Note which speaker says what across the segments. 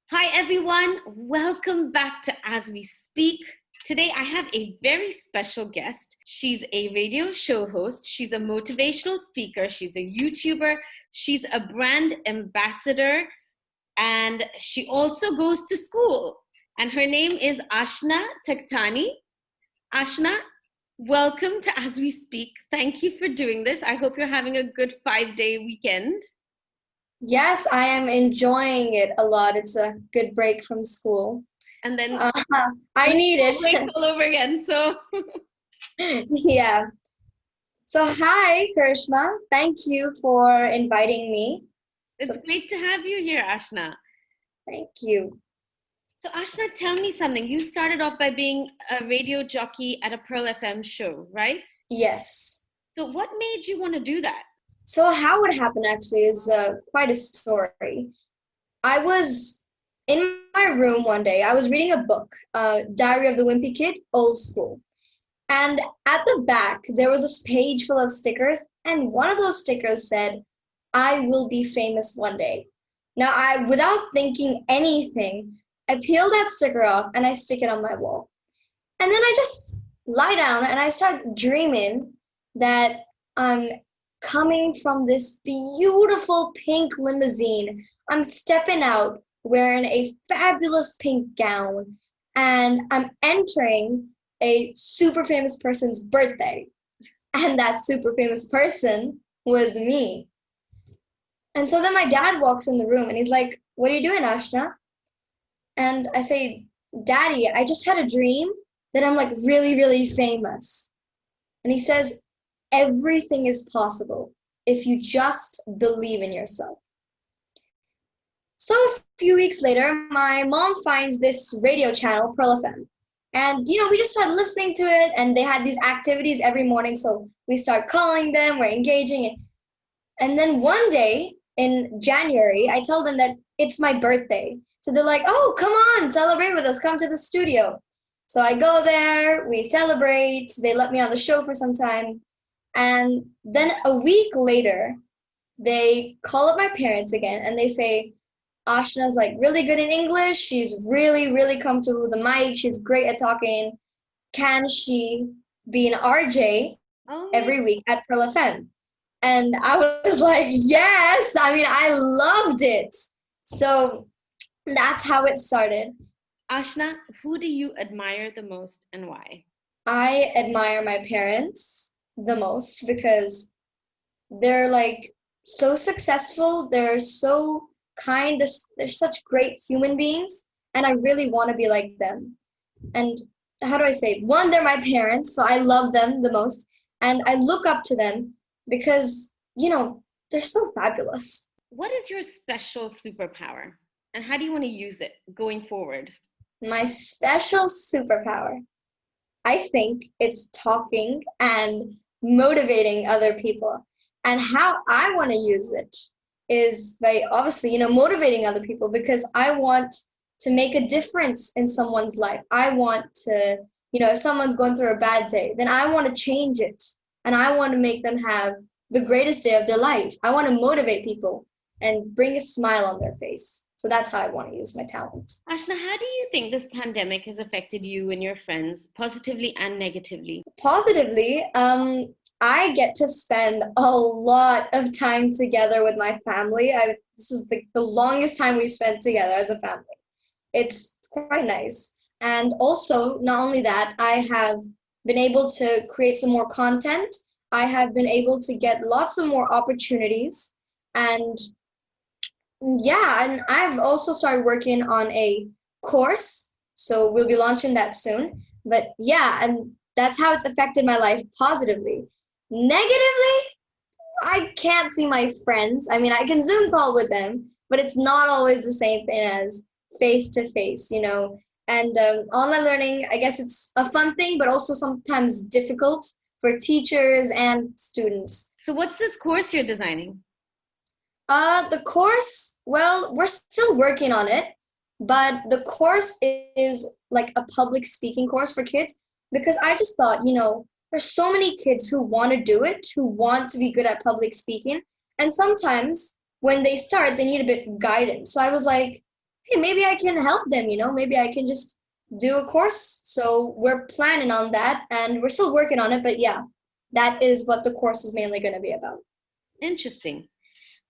Speaker 1: Hi everyone, welcome back to As We Speak. Today I have a very special guest. She's a radio show host, she's a motivational speaker, she's a YouTuber, she's a brand ambassador, and she also goes to school. And her name is Aashna Takhtani. Aashna, welcome to As We Speak. Thank you for doing this. I hope you're having a good 5-day weekend.
Speaker 2: Yes, I am enjoying it a lot. It's a good break from school.
Speaker 1: And then
Speaker 2: I need it.
Speaker 1: All over again. So
Speaker 2: yeah. So hi, Karishma. Thank you for inviting me.
Speaker 1: It's great to have you here, Aashna.
Speaker 2: Thank you.
Speaker 1: So Aashna, tell me something. You started off by being a radio jockey at a Pearl FM show, right?
Speaker 2: Yes.
Speaker 1: So what made you want to do that?
Speaker 2: So how it happened actually is quite a story. I was in my room one day. I was reading a book, Diary of the Wimpy Kid, old school. And at the back, there was this page full of stickers. And one of those stickers said, "I will be famous one day." Now, without thinking anything, I peel that sticker off and I stick it on my wall. And then I just lie down and I start dreaming that I'm coming from this beautiful pink limousine. I'm stepping out wearing a fabulous pink gown and I'm entering a super famous person's birthday. And that super famous person was me. And so then my dad walks in the room and he's like, "What are you doing, Aashna?" And I say, "Daddy, I just had a dream that I'm like really, really famous." And he says, "Everything is possible if you just believe in yourself." So a few weeks later, my mom finds this radio channel, Pearl FM. And, we just started listening to it and they had these activities every morning. So we start calling them, we're engaging. And then one day in January, I tell them that it's my birthday. So they're like, "Oh, come on, celebrate with us. Come to the studio." So I go there, we celebrate. They let me on the show for some time. And then a week later, they call up my parents again and they say, "Aashna's like really good in English. She's really, really comfortable with the mic. She's great at talking. Can she be an RJ every week at Pearl FM?" And I was like, yes. I loved it. So that's how it started.
Speaker 1: Aashna, who do you admire the most and why?
Speaker 2: I admire my parents the most because they're like so successful. They're so kind. They're such great human beings. And I really want to be like them. And how do I say it? One, they're my parents. So I love them the most. And I look up to them because, they're so fabulous.
Speaker 1: What is your special superpower? And how do you want to use it going forward?
Speaker 2: My special superpower, I think it's talking and motivating other people. And how I want to use it is by obviously, motivating other people because I want to make a difference in someone's life. I want to, if someone's going through a bad day, then I want to change it. And I want to make them have the greatest day of their life. I want to motivate people and bring a smile on their face. So that's how I want to use my talent.
Speaker 1: Aashna, how do you think this pandemic has affected you and your friends, positively and negatively?
Speaker 2: Positively, I get to spend a lot of time together with my family. This is the longest time we spent together as a family. It's quite nice. And also, not only that, I have been able to create some more content. I have been able to get lots of more opportunities. And and I've also started working on a course. So we'll be launching that soon. But and that's how it's affected my life positively. Negatively, I can't see my friends. I can Zoom call with them, but it's not always the same thing as face-to-face, And online learning, I guess it's a fun thing, but also sometimes difficult for teachers and students.
Speaker 1: So what's this course you're designing?
Speaker 2: The course, well, we're still working on it, but the course is like a public speaking course for kids because I just thought, there's so many kids who want to do it, who want to be good at public speaking, And sometimes when they start, they need a bit of guidance. So I was like, hey, maybe I can help them, maybe I can just do a course. So we're planning on that and we're still working on it. But yeah, that is what the course is mainly going to be about.
Speaker 1: Interesting.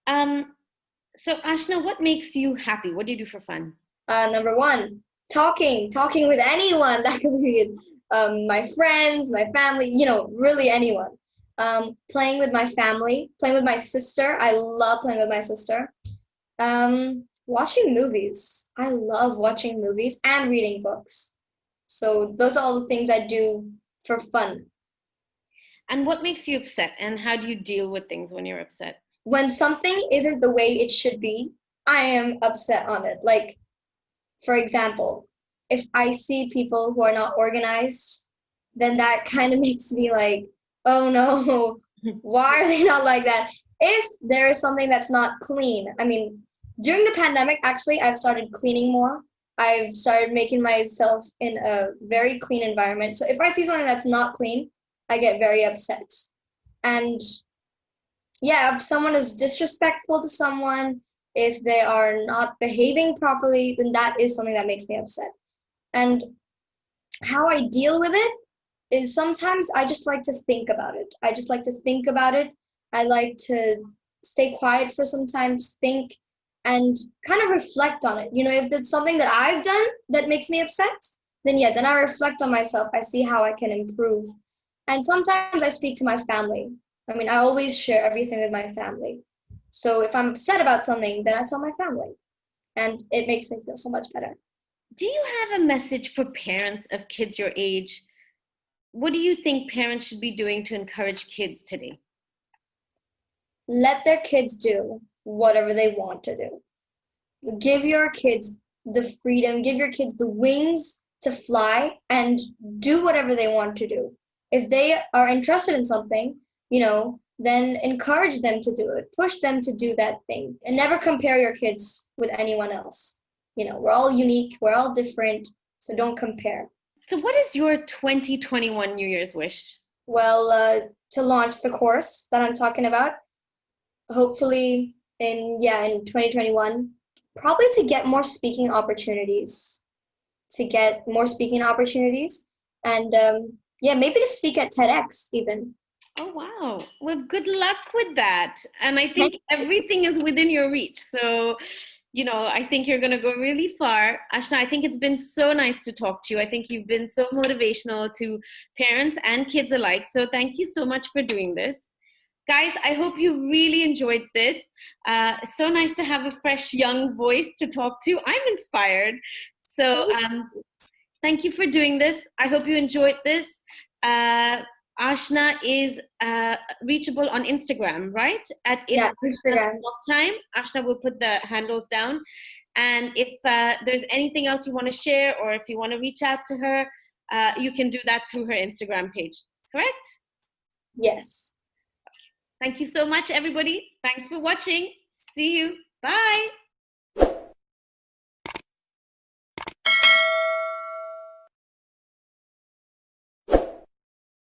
Speaker 1: So Aashna, what makes you happy? What do you do for fun?
Speaker 2: Number one, talking with anyone. That could be my friends, my family, really anyone. Playing with my family, playing with my sister. I love playing with my sister. Watching movies. I love watching movies and reading books. So those are all the things I do for fun.
Speaker 1: And what makes you upset? And how do you deal with things when you're upset?
Speaker 2: When something isn't the way it should be, I am upset on it. Like, for example, if I see people who are not organized, then that kind of makes me like, oh no, why are they not like that? If there is something that's not clean, I mean, during the pandemic, actually, I've started cleaning more. I've started making myself in a very clean environment. So if I see something that's not clean, I get very upset. And yeah, if someone is disrespectful to someone, if they are not behaving properly, then that is something that makes me upset. And how I deal with it is sometimes I just like to think about it. I just like to think about it. I like to stay quiet for some time, just think and kind of reflect on it. If it's something that I've done that makes me upset, then yeah, then I reflect on myself. I see how I can improve. And sometimes I speak to my family. I mean, I always share everything with my family. So if I'm upset about something, then I tell my family. And it makes me feel so much better.
Speaker 1: Do you have a message for parents of kids your age? What do you think parents should be doing to encourage kids today?
Speaker 2: Let their kids do whatever they want to do. Give your kids the freedom, give your kids the wings to fly and do whatever they want to do. If they are interested in something, then encourage them to do it. Push them to do that thing. And never compare your kids with anyone else. We're all unique, we're all different, so don't compare.
Speaker 1: So what is your 2021 New Year's wish?
Speaker 2: Well, to launch the course that I'm talking about, hopefully in 2021, probably to get more speaking opportunities, and maybe to speak at TEDx even.
Speaker 1: Oh, wow. Well, good luck with that. And I think everything is within your reach. So, I think you're going to go really far. Aashna, I think it's been so nice to talk to you. I think you've been so motivational to parents and kids alike. So thank you so much for doing this. Guys, I hope you really enjoyed this. So nice to have a fresh, young voice to talk to. I'm inspired. So thank you for doing this. I hope you enjoyed this. Aashna is reachable on Instagram, right?
Speaker 2: Instagram.
Speaker 1: Time. Aashna will put the handles down. And if there's anything else you want to share or if you want to reach out to her, you can do that through her Instagram page. Correct?
Speaker 2: Yes.
Speaker 1: Thank you so much, everybody. Thanks for watching. See you. Bye.